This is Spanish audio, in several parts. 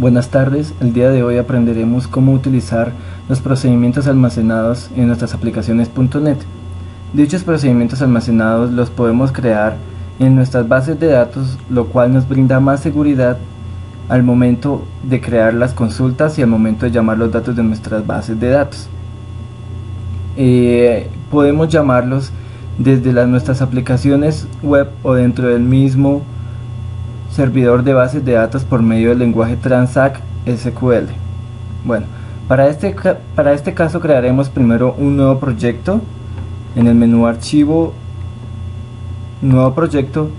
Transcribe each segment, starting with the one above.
Buenas tardes, el día de hoy aprenderemos cómo utilizar los procedimientos almacenados en nuestras aplicaciones.net. Dichos procedimientos almacenados los podemos crear en nuestras bases de datos, lo cual nos brinda más seguridad al momento de crear las consultas y al momento de llamar los datos de nuestras bases de datos. Podemos llamarlos desde nuestras aplicaciones web o dentro del mismo servidor de bases de datos por medio del lenguaje Transact SQL. Bueno, para este caso crearemos primero un nuevo proyecto en el menú Archivo, Nuevo Proyecto,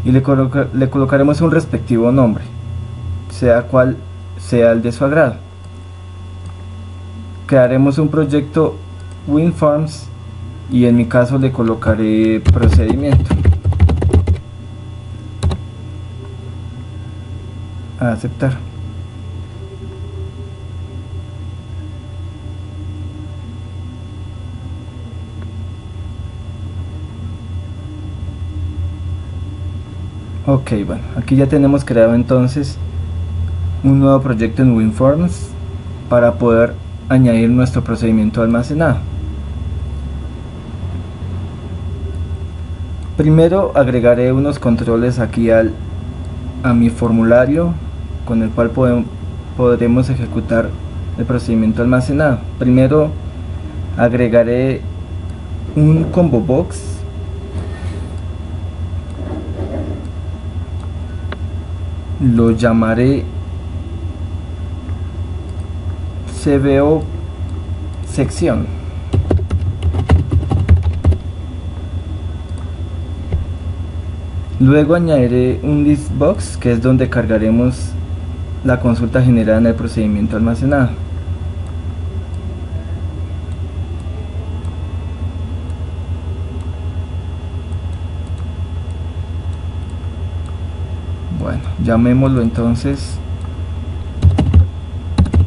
y le colocaremos un respectivo nombre, sea cual sea el de su agrado. Crearemos un proyecto WinForms y en mi caso le colocaré procedimiento. A aceptar. Ok, bueno, aquí ya tenemos creado entonces un nuevo proyecto en WinForms para poder añadir nuestro procedimiento almacenado. Primero agregaré unos controles aquí a mi formulario con el cual podremos ejecutar el procedimiento almacenado. Primero agregaré un combo box, lo llamaré CBO sección. Luego añadiré un list box, que es donde cargaremos la consulta generada en el procedimiento almacenado. Bueno, llamémoslo entonces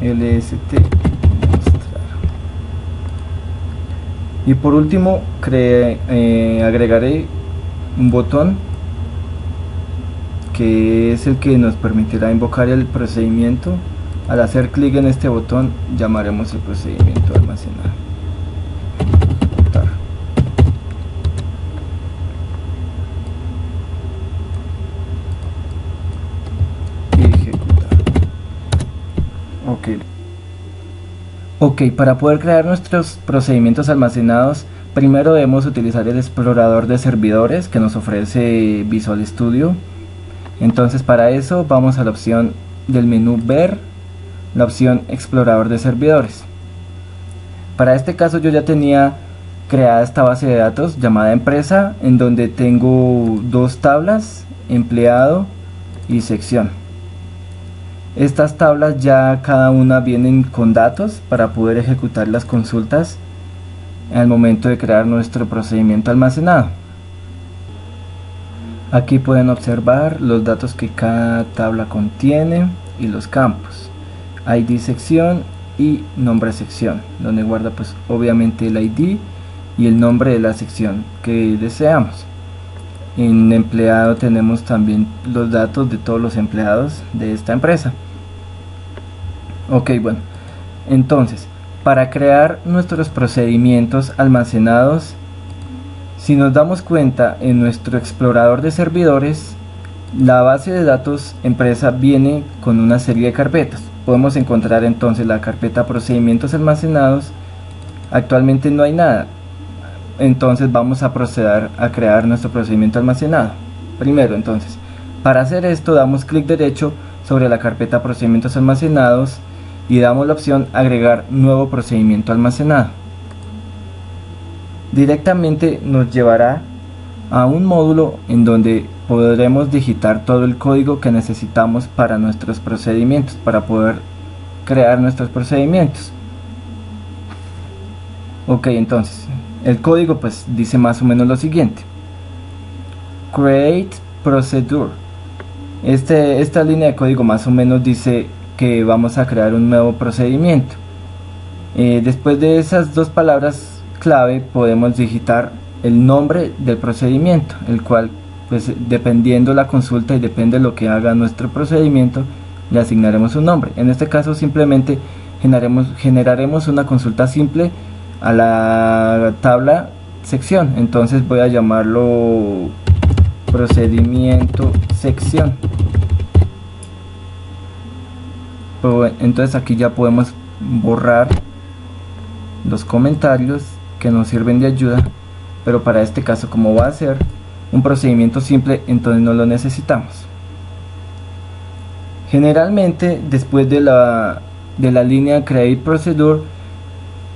LST mostrar. Y por último agregaré un botón que es el que nos permitirá invocar el procedimiento. Al hacer clic en este botón llamaremos el procedimiento almacenado. Y ejecutar. Ok, para poder crear nuestros procedimientos almacenados, primero debemos utilizar el explorador de servidores que nos ofrece Visual Studio. Entonces para eso vamos a la opción del menú Ver, la opción Explorador de servidores. Para este caso yo ya tenía creada esta base de datos llamada empresa, en donde tengo dos tablas, empleado y sección. Estas tablas ya cada una vienen con datos para poder ejecutar las consultas al momento de crear nuestro procedimiento almacenado. Aquí pueden observar los datos que cada tabla contiene y los campos, ID sección y nombre sección, donde guarda pues obviamente el ID y el nombre de la sección que deseamos. En empleado tenemos también los datos de todos los empleados de esta empresa. Ok, bueno, entonces para crear nuestros procedimientos almacenados, si nos damos cuenta, en nuestro explorador de servidores, la base de datos empresa viene con una serie de carpetas. Podemos encontrar entonces la carpeta procedimientos almacenados. Actualmente no hay nada, entonces vamos a proceder a crear nuestro procedimiento almacenado. Primero, entonces, para hacer esto damos clic derecho sobre la carpeta procedimientos almacenados y damos la opción agregar nuevo procedimiento almacenado. Directamente nos llevará a un módulo en donde podremos digitar todo el código que necesitamos para nuestros procedimientos, para poder crear nuestros procedimientos. Ok, entonces el código pues dice más o menos lo siguiente: create procedure. Esta línea de código más o menos dice que vamos a crear un nuevo procedimiento. Después de esas dos palabras clave podemos digitar el nombre del procedimiento, el cual pues dependiendo la consulta y depende de lo que haga nuestro procedimiento, le asignaremos un nombre. En este caso simplemente generaremos una consulta simple a la tabla sección. Entonces voy a llamarlo procedimiento sección. Entonces aquí ya podemos borrar los comentarios que nos sirven de ayuda, pero para este caso, como va a ser un procedimiento simple, entonces no lo necesitamos. Generalmente después de la línea create procedure,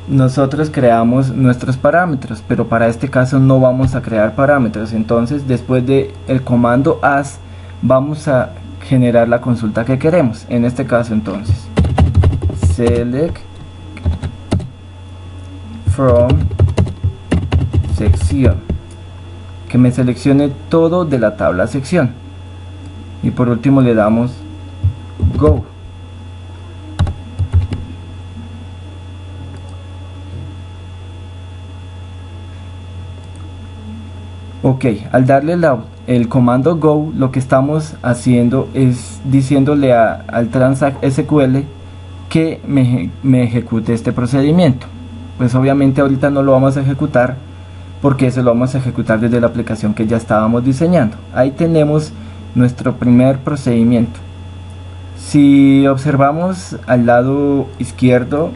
nosotros creamos nuestros parámetros, pero para este caso no vamos a crear parámetros. Entonces después del comando as vamos a generar la consulta que queremos. En este caso entonces select from sección, que me seleccione todo de la tabla sección, y por último le damos go. Ok, al darle el comando go, lo que estamos haciendo es diciéndole al transact SQL que me ejecute este procedimiento. Pues obviamente ahorita no lo vamos a ejecutar, porque eso lo vamos a ejecutar desde la aplicación que ya estábamos diseñando. Ahí tenemos nuestro primer procedimiento. Si observamos al lado izquierdo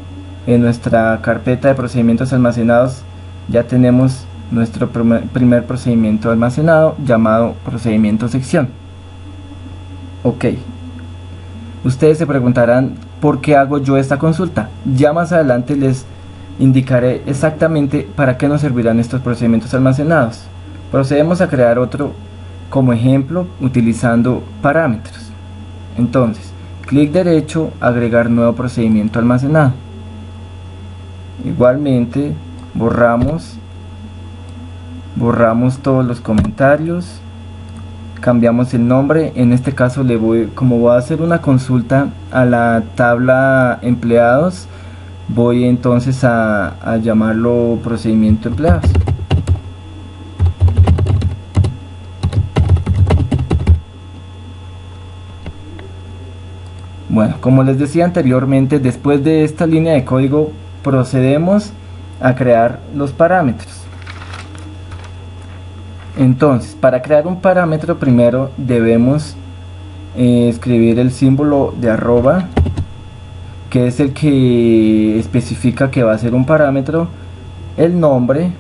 en nuestra carpeta de procedimientos almacenados, ya tenemos nuestro primer procedimiento almacenado, llamado procedimiento sección. Ok, ustedes se preguntarán por qué hago yo esta consulta. Ya más adelante les indicaré exactamente para qué nos servirán estos procedimientos almacenados. Procedemos a crear otro como ejemplo utilizando parámetros. Entonces, clic derecho, agregar nuevo procedimiento almacenado. Igualmente borramos todos los comentarios, cambiamos el nombre. En este caso como voy a hacer una consulta a la tabla empleados, voy entonces a llamarlo procedimiento empleados. Bueno, como les decía anteriormente, después de esta línea de código procedemos a crear los parámetros. Entonces, para crear un parámetro primero debemos escribir el símbolo de arroba, que es el que especifica que va a ser un parámetro, el nombre,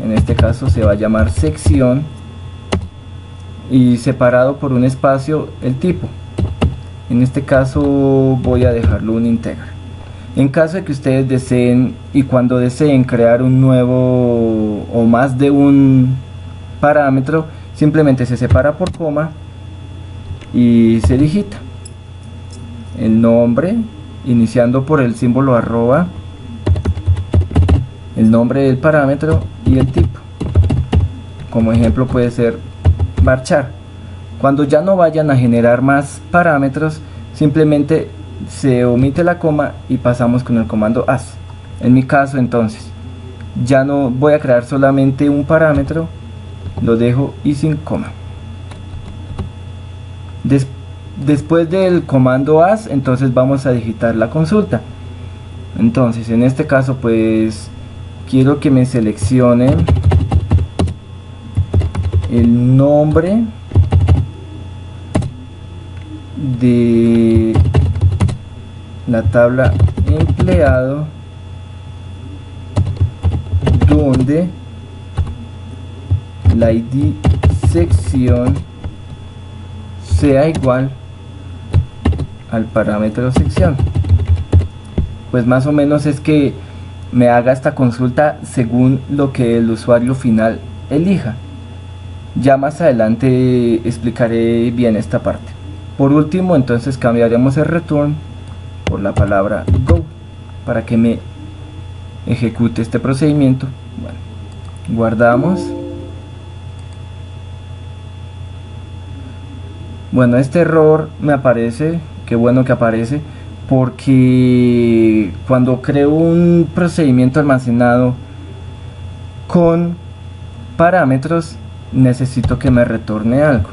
en este caso se va a llamar sección, y separado por un espacio el tipo. En este caso voy a dejarlo un integer. En caso de que ustedes deseen, y cuando deseen crear un nuevo o más de un parámetro, simplemente se separa por coma y se digita el nombre, iniciando por el símbolo arroba, el nombre del parámetro y el tipo. Como ejemplo puede ser varchar. Cuando ya no vayan a generar más parámetros, simplemente se omite la coma y pasamos con el comando as. En mi caso entonces ya no voy a crear solamente un parámetro, lo dejo y sin coma. Después del comando as, entonces vamos a digitar la consulta. Entonces en este caso pues quiero que me seleccione el nombre de la tabla empleado donde la ID sección sea igual al parámetro sección. Pues más o menos es que me haga esta consulta según lo que el usuario final elija. Ya más adelante explicaré bien esta parte. Por último, entonces cambiaremos el return por la palabra go para que me ejecute este procedimiento. Bueno, guardamos. Bueno, este error me aparece, qué bueno que aparece, porque cuando creo un procedimiento almacenado con parámetros necesito que me retorne algo.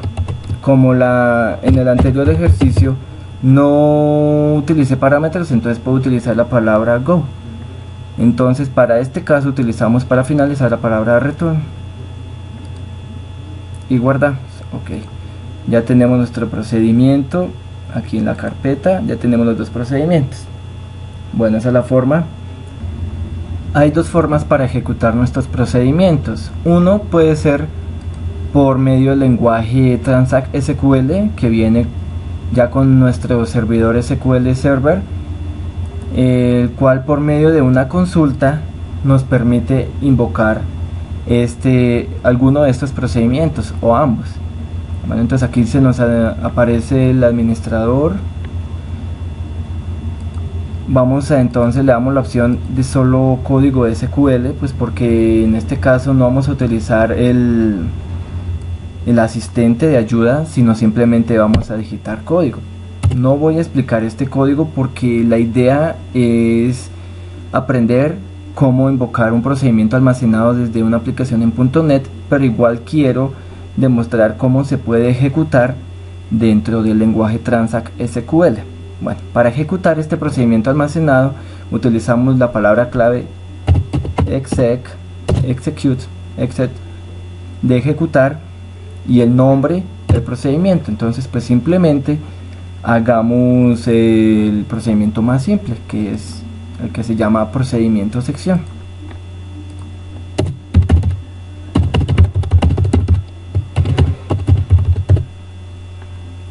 Como en el anterior ejercicio no utilice parámetros, entonces puedo utilizar la palabra go. Entonces para este caso utilizamos para finalizar la palabra return y guardamos. Ok, ya tenemos nuestro procedimiento aquí en la carpeta, ya tenemos los dos procedimientos. Bueno, esa es la forma. Hay dos formas para ejecutar nuestros procedimientos. Uno puede ser por medio del lenguaje Transact SQL, que viene ya con nuestro servidor SQL Server, el cual por medio de una consulta nos permite invocar alguno de estos procedimientos o ambos. Bueno, entonces aquí se nos aparece el administrador. Entonces le damos la opción de solo código SQL, pues porque en este caso no vamos a utilizar el asistente de ayuda, sino simplemente vamos a digitar código. No voy a explicar este código porque la idea es aprender cómo invocar un procedimiento almacenado desde una aplicación en .NET, pero igual quiero demostrar cómo se puede ejecutar dentro del lenguaje Transact SQL. Bueno, para ejecutar este procedimiento almacenado utilizamos la palabra clave execute de ejecutar y el nombre del procedimiento. Entonces pues simplemente hagamos el procedimiento más simple, que es el que se llama procedimiento sección.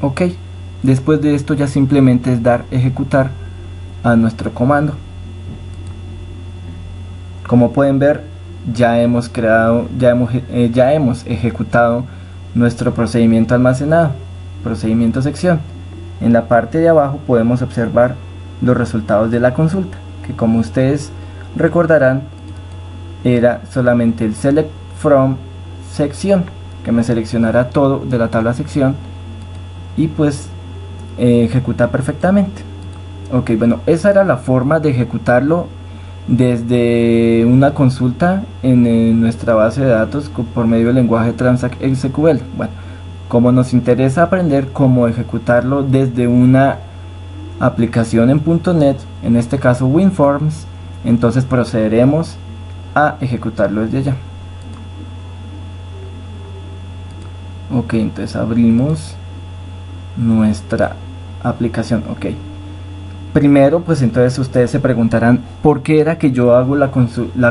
Ok, después de esto ya simplemente es dar ejecutar a nuestro comando. Como pueden ver, ya hemos ejecutado nuestro procedimiento almacenado, procedimiento sección. En la parte de abajo podemos observar los resultados de la consulta, que como ustedes recordarán era solamente el select from sección, que me seleccionará todo de la tabla sección y pues ejecuta perfectamente. Ok, bueno, esa era la forma de ejecutarlo desde una consulta en nuestra base de datos por medio del lenguaje Transact SQL. Bueno, como nos interesa aprender cómo ejecutarlo desde una aplicación en .NET, en este caso WinForms, entonces procederemos a ejecutarlo desde allá. Ok, entonces abrimos nuestra aplicación. Ok, primero pues entonces ustedes se preguntarán por qué era que yo hago la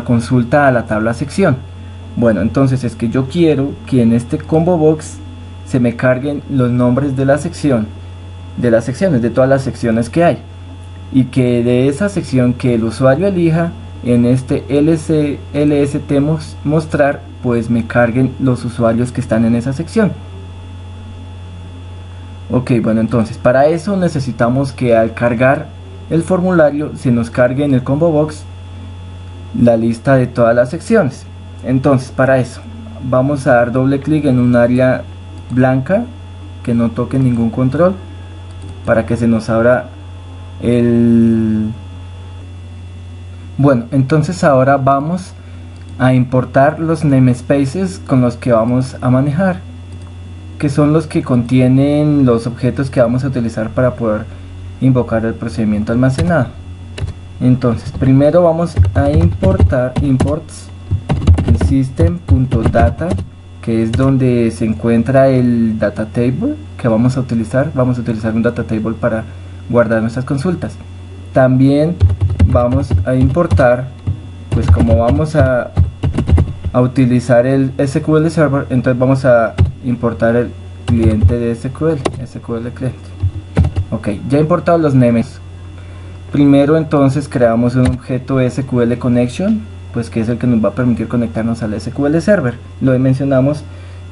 consulta a la tabla sección. Bueno, entonces es que yo quiero que en este combo box se me carguen los nombres de la sección, de las secciones, de todas las secciones que hay, y que de esa sección que el usuario elija en este lst mostrar, pues me carguen los usuarios que están en esa sección. Ok, bueno, entonces para eso necesitamos que al cargar el formulario se nos cargue en el combo box la lista de todas las secciones. Entonces para eso vamos a dar doble clic en un área blanca que no toque ningún control para que se nos abra el... Bueno, entonces ahora vamos a importar los namespaces con los que vamos a manejar, que son los que contienen los objetos que vamos a utilizar para poder invocar el procedimiento almacenado. Entonces primero vamos a importar imports el system.data, que es donde se encuentra el data table que vamos a utilizar. Vamos a utilizar un data table para guardar nuestras consultas. También vamos a importar, pues como vamos a utilizar el SQL Server, entonces vamos a importar el cliente de SQL cliente. Ok, ya he importado los names. Primero entonces creamos un objeto SQL Connection, pues que es el que nos va a permitir conectarnos al SQL Server. Lo mencionamos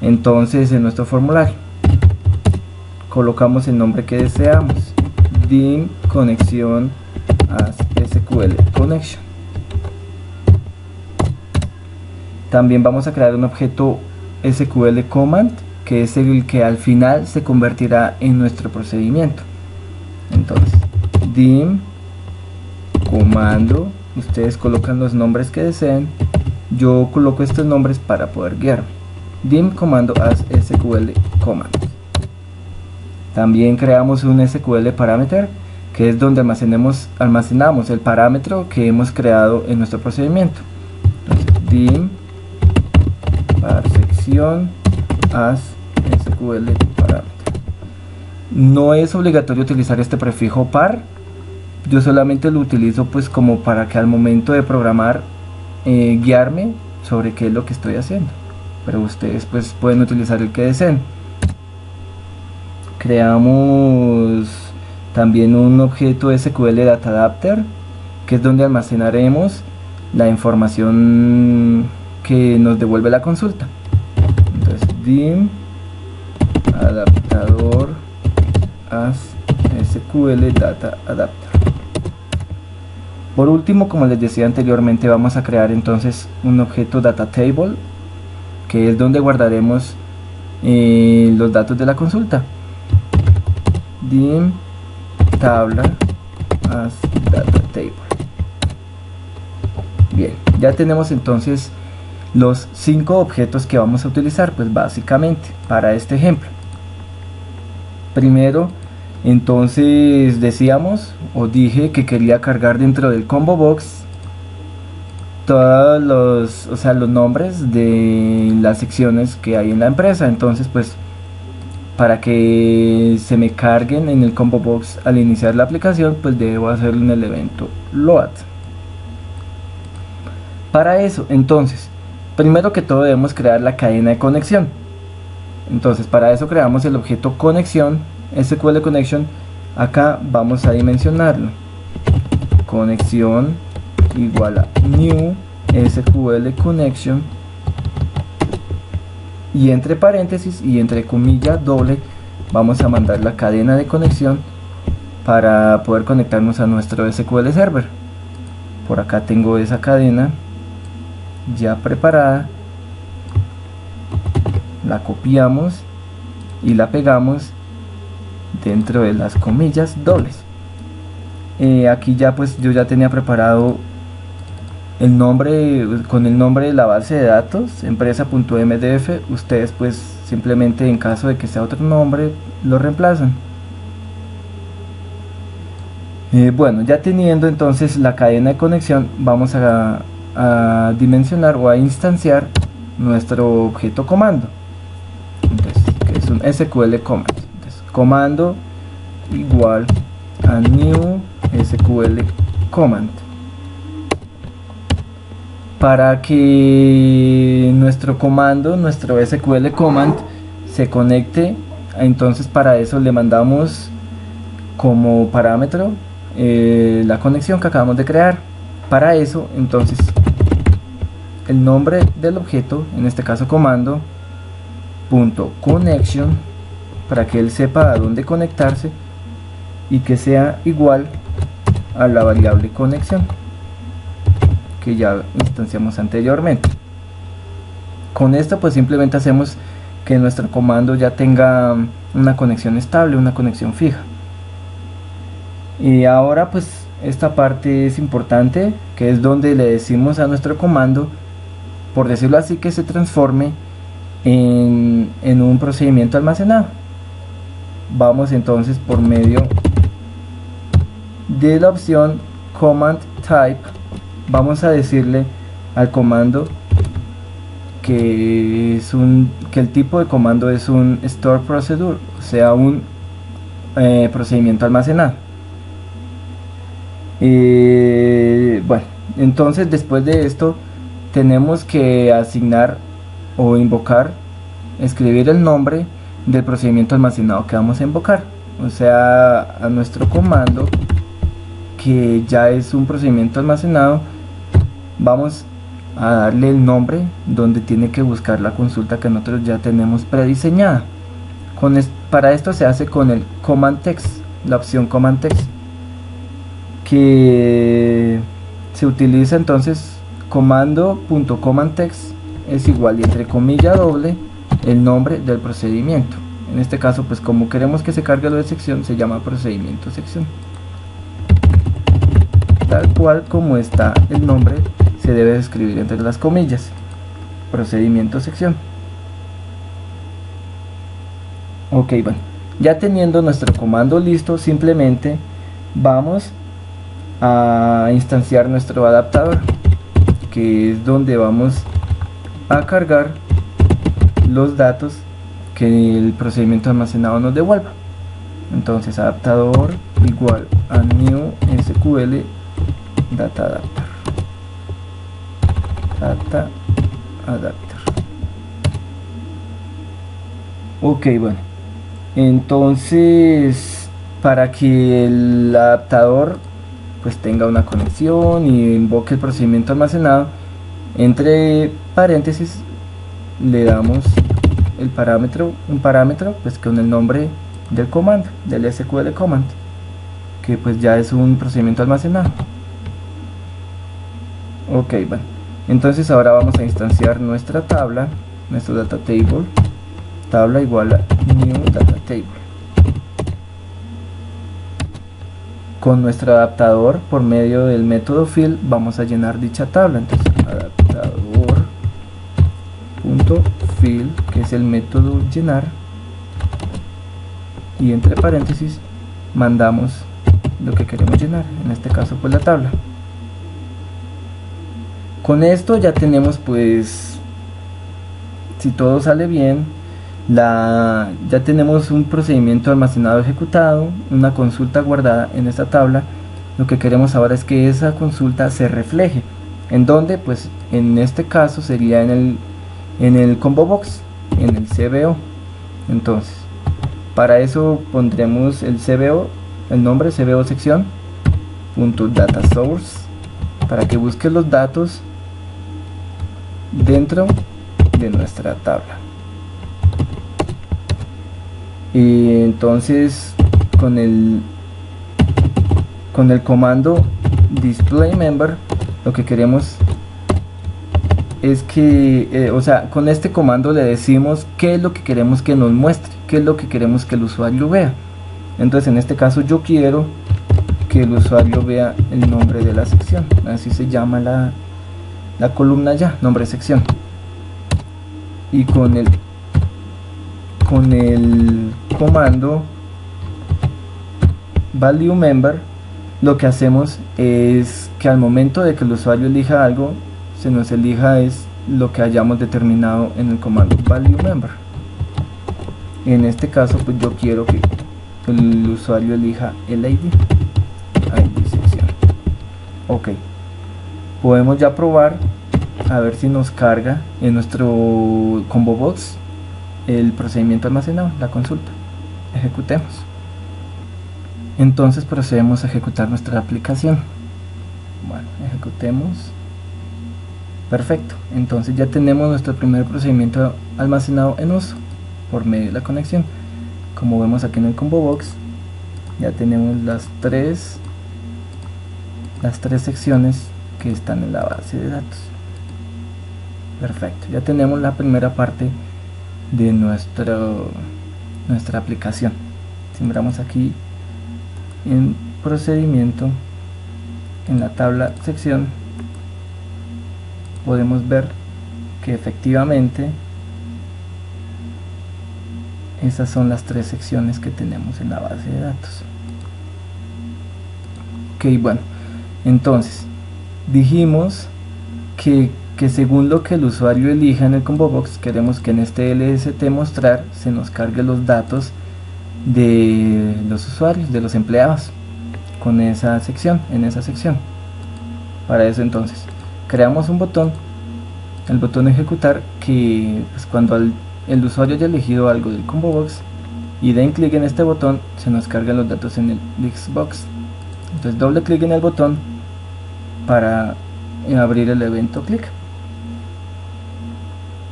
entonces en nuestro formulario. Colocamos el nombre que deseamos, dim conexión as SQL Connection. También vamos a crear un objeto SQL Command, que es el que al final se convertirá en nuestro procedimiento. Entonces dim comando, ustedes colocan los nombres que deseen, yo coloco estos nombres para poder guiarme. Dim comando as SQL command. También creamos un SQL parameter, que es donde almacenamos el parámetro que hemos creado en nuestro procedimiento. Entonces, dim par sección as SQL parámetro. No es obligatorio utilizar este prefijo par. Yo solamente lo utilizo pues como para que al momento de programar guiarme sobre qué es lo que estoy haciendo, pero ustedes pues pueden utilizar el que deseen. Creamos también un objeto SQL Data Adapter, que es donde almacenaremos la información que nos devuelve la consulta. Entonces dim adaptador as SQL Data Adapter. Por último, como les decía anteriormente, vamos a crear entonces un objeto Data Table, que es donde guardaremos los datos de la consulta. Dim tabla as data table. Bien, ya tenemos entonces los 5 objetos que vamos a utilizar, pues básicamente para este ejemplo. Primero, entonces dije que quería cargar dentro del combo box todos los nombres de las secciones que hay en la empresa. Entonces pues para que se me carguen en el combo box al iniciar la aplicación, pues debo hacerlo en el evento load. Para eso, entonces, primero que todo debemos crear la cadena de conexión. Entonces para eso creamos el objeto conexión, SQL connection. Acá vamos a dimensionarlo. Conexión igual a new SQL connection, y entre paréntesis y entre comilla doble vamos a mandar la cadena de conexión para poder conectarnos a nuestro SQL Server. Por acá tengo esa cadena ya preparada, la copiamos y la pegamos dentro de las comillas dobles. Aquí ya pues yo ya tenía preparado el nombre, con el nombre de la base de datos, empresa.mdf. Ustedes pues simplemente, en caso de que sea otro nombre, lo reemplazan. Bueno, ya teniendo entonces la cadena de conexión, vamos a dimensionar o a instanciar nuestro objeto comando. Entonces, que es un SQL command. Entonces, comando igual a new SQL command. Para que nuestro comando, nuestro SQL command, se conecte, entonces para eso le mandamos como parámetro la conexión que acabamos de crear. Para eso, entonces, el nombre del objeto, en este caso comando, .connection, para que él sepa a dónde conectarse y que sea igual a la variable conexión que ya instanciamos anteriormente. Con esto pues simplemente hacemos que nuestro comando ya tenga una conexión estable, una conexión fija. Y ahora pues esta parte es importante, que es donde le decimos a nuestro comando, por decirlo así, que se transforme en un procedimiento almacenado. Vamos entonces por medio de la opción command type, vamos a decirle al comando que el tipo de comando es un store procedure, o sea, un procedimiento almacenado. Bueno, entonces después de esto tenemos que asignar o invocar, escribir el nombre del procedimiento almacenado que vamos a invocar, o sea, a nuestro comando, que ya es un procedimiento almacenado, vamos a darle el nombre donde tiene que buscar la consulta que nosotros ya tenemos prediseñada. Para esto se hace con el command text, la opción command text, que se utiliza entonces comando.commandText es igual y entre comilla doble el nombre del procedimiento. En este caso pues como queremos que se cargue lo de sección, se llama procedimiento sección. Tal cual como está el nombre, se debe escribir entre las comillas, procedimiento sección. Ok, bueno, Ya teniendo nuestro comando listo, simplemente vamos a instanciar nuestro adaptador, que es donde vamos a cargar los datos que el procedimiento almacenado nos devuelva. Entonces adaptador igual a new SQL data adapter. Ok, bueno, entonces para que el adaptador pues tenga una conexión y invoque el procedimiento almacenado, entre paréntesis le damos el parámetro, un parámetro pues con el nombre del comando, del SQL command, que pues ya es un procedimiento almacenado. Ok, bueno, entonces ahora vamos a instanciar nuestra tabla, nuestro data table, tabla igual a new data table. Con nuestro adaptador, por medio del método fill, vamos a llenar dicha tabla. Entonces adaptador.fill, que es el método llenar, y entre paréntesis mandamos lo que queremos llenar, en este caso pues la tabla. Con esto ya tenemos, pues, si todo sale bien, ya tenemos un procedimiento almacenado ejecutado, una consulta guardada en esta tabla. Lo que queremos ahora es que esa consulta se refleje. ¿En dónde? Pues en este caso sería en el combo box, en el CBO. Entonces, para eso pondremos el CBO, el nombre CBO sección .data source, para que busque los datos dentro de nuestra tabla. Y entonces con el comando display member, lo que queremos es que con este comando le decimos qué es lo que queremos que nos muestre, qué es lo que queremos que el usuario vea. Entonces en este caso yo quiero que el usuario vea el nombre de la sección, así se llama la columna ya, nombre sección. Y con el comando value member, lo que hacemos es que al momento de que el usuario elija algo, se nos elija es lo que hayamos determinado en el comando value member. En este caso pues yo quiero que el usuario elija el ID sección. Ok, podemos ya probar a ver si nos carga en nuestro combo box el procedimiento almacenado, la consulta. Ejecutemos. Entonces procedemos a ejecutar nuestra aplicación. Bueno, ejecutemos. Perfecto, entonces ya tenemos nuestro primer procedimiento almacenado en uso por medio de la conexión. Como vemos aquí en el combo box, ya tenemos las tres secciones que están en la base de datos. Perfecto, ya tenemos la primera parte de nuestra aplicación. Si miramos aquí en procedimiento, en la tabla sección, podemos ver que efectivamente esas son las tres secciones que tenemos en la base de datos. Ok, bueno, entonces dijimos que según lo que el usuario elija en el combo box, queremos que en este LST mostrar se nos cargue los datos de los usuarios, de los empleados, con esa sección, en esa sección. Para eso entonces creamos un botón, el botón ejecutar, que pues, cuando el usuario haya elegido algo del combo box y den clic en este botón, se nos cargan los datos en el list box. Entonces doble clic en el botón para abrir el evento clic.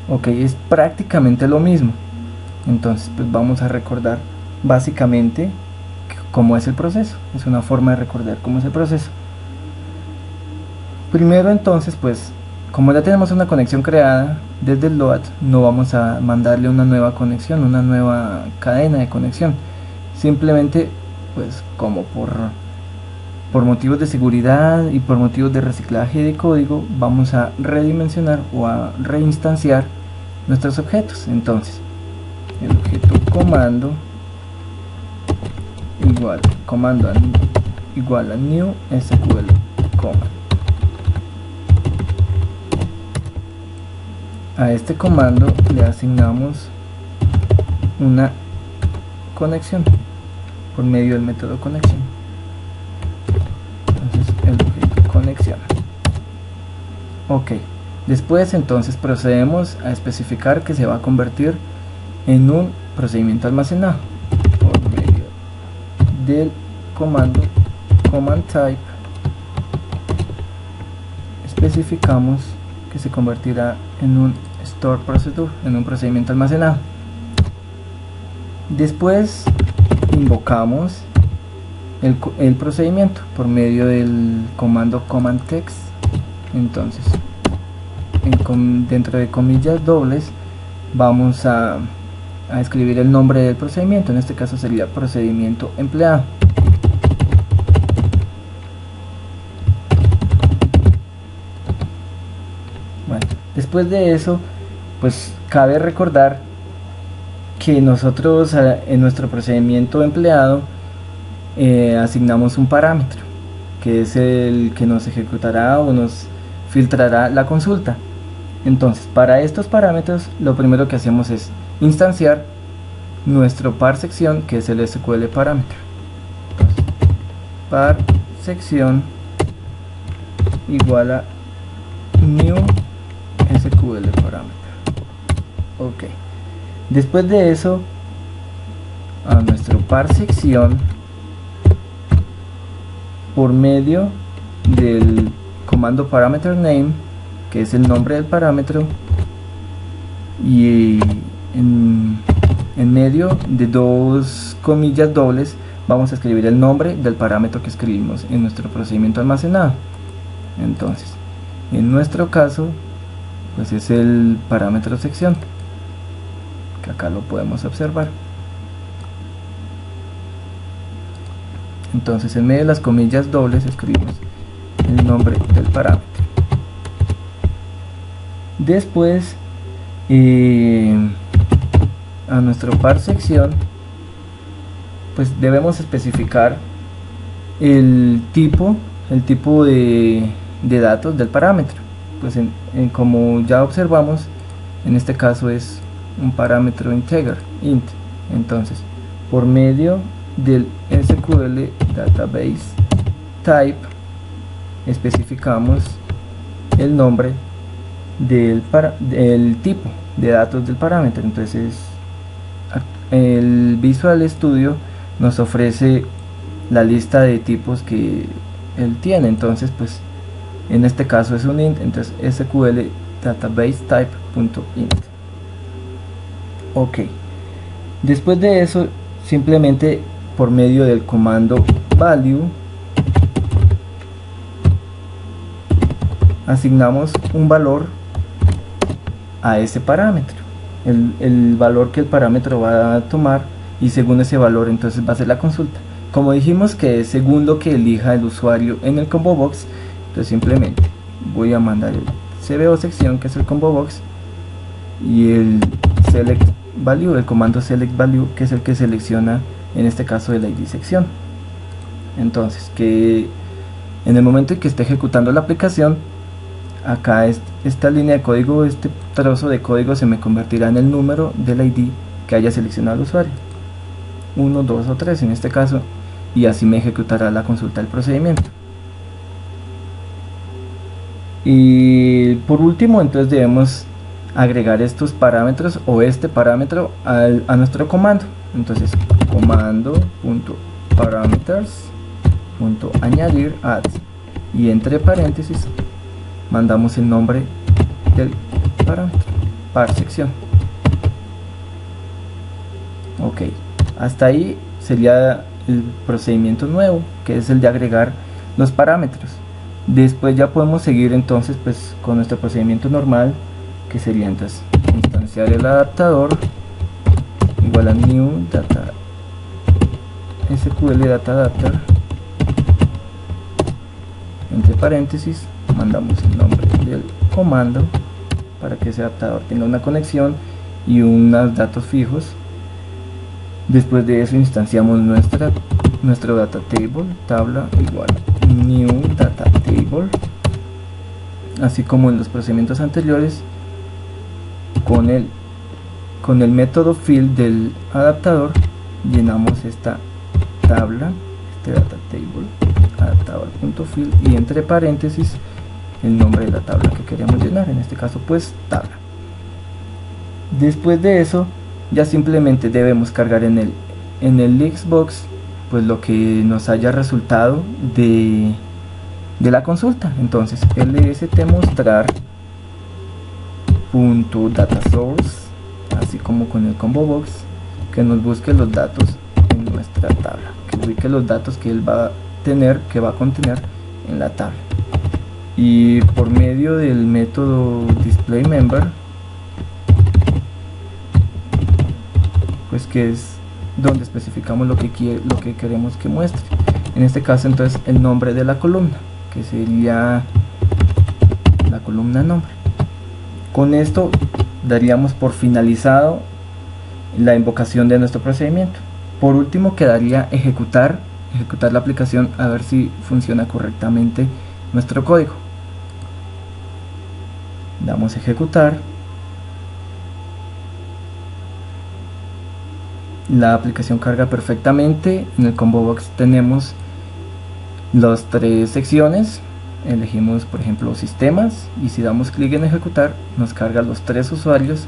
Ok, es prácticamente lo mismo. Entonces pues vamos a recordar básicamente cómo es el proceso. Es una forma de recordar cómo es el proceso. Primero entonces pues como ya tenemos una conexión creada desde el load, no vamos a mandarle una nueva conexión, una nueva cadena de conexión. Simplemente pues como por motivos de seguridad y por motivos de reciclaje de código, vamos a redimensionar o a reinstanciar nuestros objetos. Entonces el objeto comando igual comando igual a new SQL command. A este comando le asignamos una conexión por medio del método conexión. Entonces el objeto conexión. Ok, después entonces procedemos a especificar que se va a convertir en un procedimiento almacenado por medio del comando command type. Especificamos que se convertirá en un store procedure, en un procedimiento almacenado. Después invocamos el procedimiento por medio del comando command text. Entonces dentro de comillas dobles vamos a escribir el nombre del procedimiento, en este caso sería procedimiento empleado. Bueno, después de eso, pues cabe recordar que nosotros en nuestro procedimiento empleado asignamos un parámetro que es el que nos ejecutará o nos filtrará la consulta. Entonces, para estos parámetros lo primero que hacemos es instanciar nuestro par sección, que es el SQL parámetro. Entonces, par sección igual a new SQL parámetro. Ok, después de eso, a nuestro par sección por medio del comando parameter name, que es el nombre del parámetro, y en medio de dos comillas dobles vamos a escribir el nombre del parámetro que escribimos en nuestro procedimiento almacenado. Entonces, en nuestro caso, pues es el parámetro sección, que acá lo podemos observar. Entonces, en medio de las comillas dobles escribimos el nombre del parámetro. Después, a nuestro par sección, pues debemos especificar el tipo de datos del parámetro. Pues como ya observamos, en este caso es un parámetro integer, int. Entonces, por medio del SQL database type especificamos el nombre del tipo de datos del parámetro. Entonces el Visual Studio nos ofrece la lista de tipos que él tiene. Entonces, pues en este caso es un int, entonces SQL database type.int. ok, después de eso simplemente por medio del comando value asignamos un valor a ese parámetro, el valor que el parámetro va a tomar, y según ese valor entonces va a ser la consulta. Como dijimos que es según lo que elija el usuario en el combo box, entonces simplemente voy a mandar el cbo sección, que es el combo box, y el select value, el comando select value, que es el que selecciona en este caso el id sección. Entonces, que en el momento en que esté ejecutando la aplicación, acá esta línea de código, este trozo de código se me convertirá en el número del id que haya seleccionado el usuario, 1, 2 o 3 en este caso, y así me ejecutará la consulta del procedimiento. Y por último, entonces debemos agregar estos parámetros o este parámetro a nuestro comando. Entonces, comando.parameters.añadir add, y entre paréntesis mandamos el nombre del parámetro, par sección. Ok, hasta ahí sería el procedimiento nuevo, que es el de agregar los parámetros. Después ya podemos seguir entonces pues con nuestro procedimiento normal, que sería entonces instanciar el adaptador igual a new data SQL data adapter, entre paréntesis mandamos el nombre del comando para que ese adaptador tenga una conexión y unos datos fijos. Después de eso instanciamos nuestra nuestro data table, tabla igual new data table, así como en los procedimientos anteriores, con el método fill del adaptador llenamos esta tabla, este data table, adaptador.fill, y entre paréntesis el nombre de la tabla que queremos llenar, en este caso pues tabla. Después de eso ya simplemente debemos cargar en el Xbox pues lo que nos haya resultado de la consulta. Entonces lst mostrar .dataSource, así como con el combo box, que nos busque los datos en nuestra tabla, que ubique los datos que él va a tener, que va a contener en la tabla. Y por medio del método displayMember, pues que es donde especificamos lo que queremos que muestre. En este caso entonces el nombre de la columna, que sería la columna nombre. Con esto daríamos por finalizado la invocación de nuestro procedimiento. Por último quedaría ejecutar la aplicación, a ver si funciona correctamente nuestro código. Damos a ejecutar. La aplicación carga perfectamente. En el combo box tenemos las 3 secciones. Elegimos por ejemplo sistemas, y si damos clic en ejecutar nos carga los 3 usuarios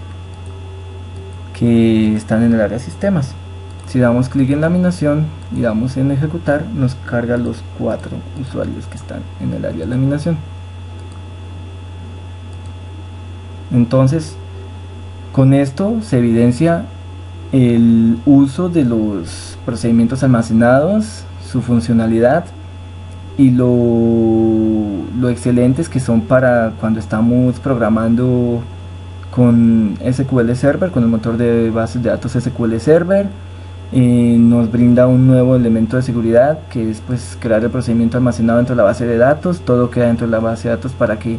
que están en el área sistemas. Si damos clic en laminación y damos en ejecutar, nos carga los 4 usuarios que están en el área de laminación. Entonces con esto se evidencia el uso de los procedimientos almacenados, su funcionalidad y lo excelentes que son para cuando estamos programando con SQL Server, con el motor de bases de datos SQL Server. Nos brinda un nuevo elemento de seguridad, que es pues crear el procedimiento almacenado dentro de la base de datos. Todo queda dentro de la base de datos para que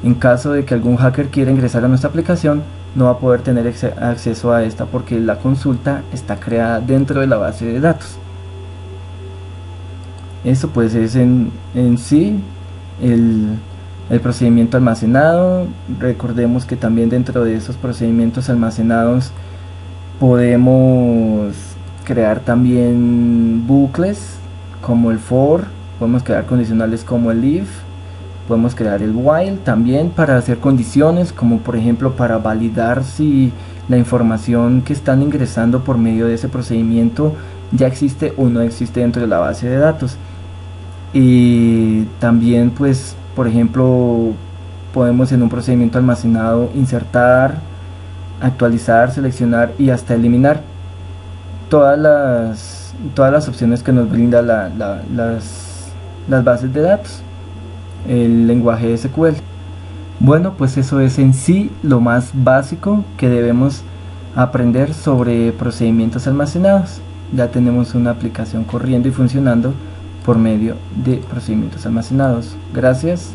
en caso de que algún hacker quiera ingresar a nuestra aplicación no va a poder tener acceso a esta, porque la consulta está creada dentro de la base de datos. Eso pues es en sí el procedimiento almacenado. Recordemos que también dentro de esos procedimientos almacenados podemos crear también bucles como el for, podemos crear condicionales como el if, podemos crear el while también para hacer condiciones, como por ejemplo para validar si la información que están ingresando por medio de ese procedimiento ya existe o no existe dentro de la base de datos. Y también pues por ejemplo podemos en un procedimiento almacenado insertar, actualizar, seleccionar y hasta eliminar todas las opciones que nos brinda las bases de datos, el lenguaje SQL. Bueno, pues eso es en sí lo más básico que debemos aprender sobre procedimientos almacenados. Ya tenemos una aplicación corriendo y funcionando por medio de procedimientos almacenados. Gracias.